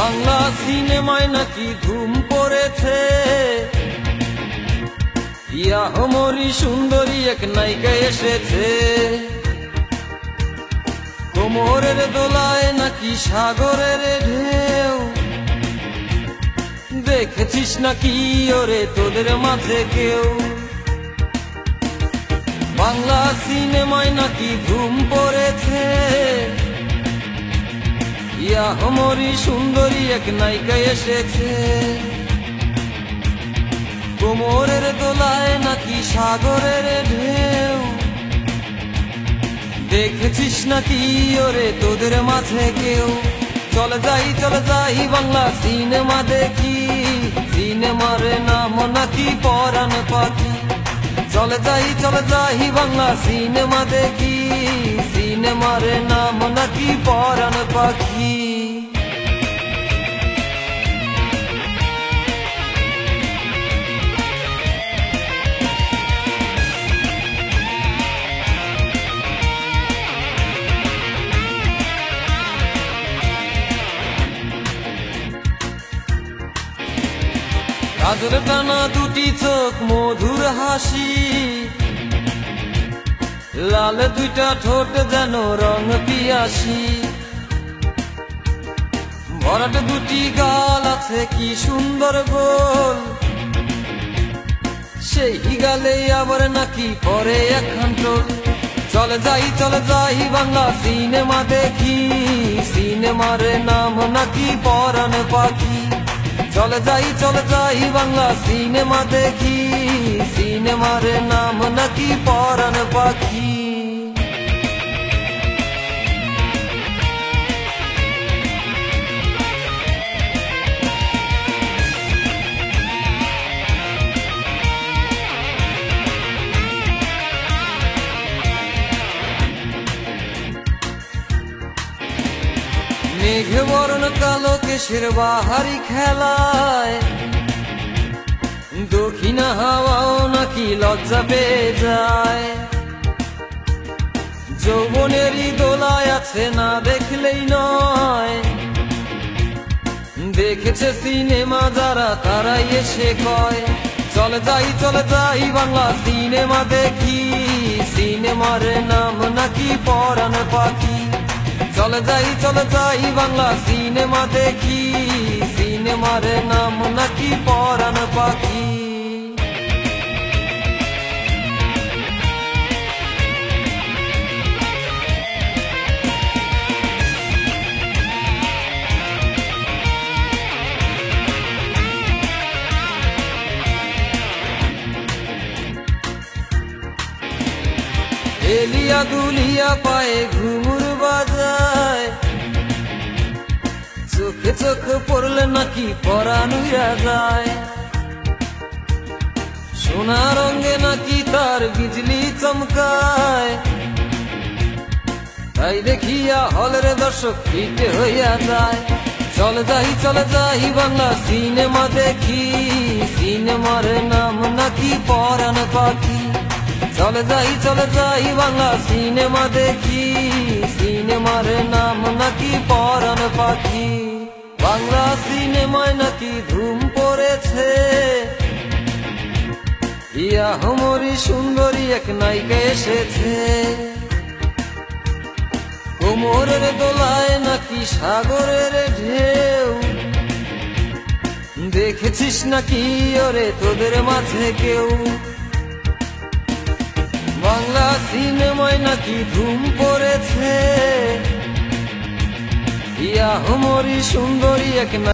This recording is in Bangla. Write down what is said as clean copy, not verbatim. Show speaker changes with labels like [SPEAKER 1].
[SPEAKER 1] বাংলা সিনেমায় নাকি ধুম পড়েছে, ইয়াহমরি সুন্দরী এক নায়িকা এসেছে। কোমরের দোলায় নাকি সাগরের ঢেউ, দেখেছিস নাকি ওরে তোদের মাঝে কেউ? বাংলা সিনেমায় নাকি ধুম পড়েছে, ইয়াহমরি সুন্দরী এক নায়িকা এসেছে। কোমরের দোলায় নাকি সাগরের ঢেউ, দেখেছিস নাকি ওরে তোদের মাঝে কেউ? চলে যাই বাংলা সিনেমা দেখি, সিনেমার নাম নাকি পরাণ পাখি। চলে যাই বাংলা সিনেমা দেখি, সিনেমার নাম নাকি পরাণ পাখি। কাজল টানা দুটি চোখ, মধুর হাসি, লাল দুইটা ঠোঁট যেন রং পিয়াসি। ভরাট দুটি গাল আছে কি সুন্দর গোল, সেই গালে আবার নাকি পরে একখান টোল। চলে যাই বাংলা সিনেমা দেখি, সিনেমার নাম নাকি পরাণ পাখি। চলে যাই বাংলা সিনেমা দেখি, সিনেমার নাম নাকি পরাণ পাখি। মেঘ বরণ কালো কেশের বাহারি খেলায়, দক্ষিণা হাওয়াও নাকি লজ্জা পেয়ে যায়। যৌবনেরই দোলায় আছে না দেখলেই নয়, দেখেছে সিনেমা যারা তারাই এসে কয়। চলে যাই বাংলা সিনেমা দেখি, সিনেমার নাম নাকি পরাণ পাখি। চলে যাই বাংলা সিনেমা দেখি, সিনেমার নাম নাকি পরাণ পাখি। এলিয়া দুলিয়া পায়ে ঘুঙুর বাজায়, চোখে চোখ পড়লে নাকি পরাণ উড়া যায়। সোনা রঙে নাকি তার বিজলি চমকায়, তাই দেখিয়া হলের দর্শক ফিটে হইয়া যায়। চলে যাই বাংলা সিনেমা দেখি, সিনেমার নাম নাকি পরাণ পাখি। চলে যাই বাংলা সিনেমা দেখি, সিনেমার নাম নাকি পরাণ পাখি। বাংলা সিনেমায় নাকি ধুম পড়েছে, ইয়াহমরি সুন্দরী এক নায়িকা এসেছে। কোমরের দোলায় নাকি সাগরের ঢেউ, দেখেছিস নাকি ওরে তোদের মাঝে কেউ? বাংলা সিনেমায় নাকি ধুম পড়েছে, ইয়াহমরি সুন্দরী এক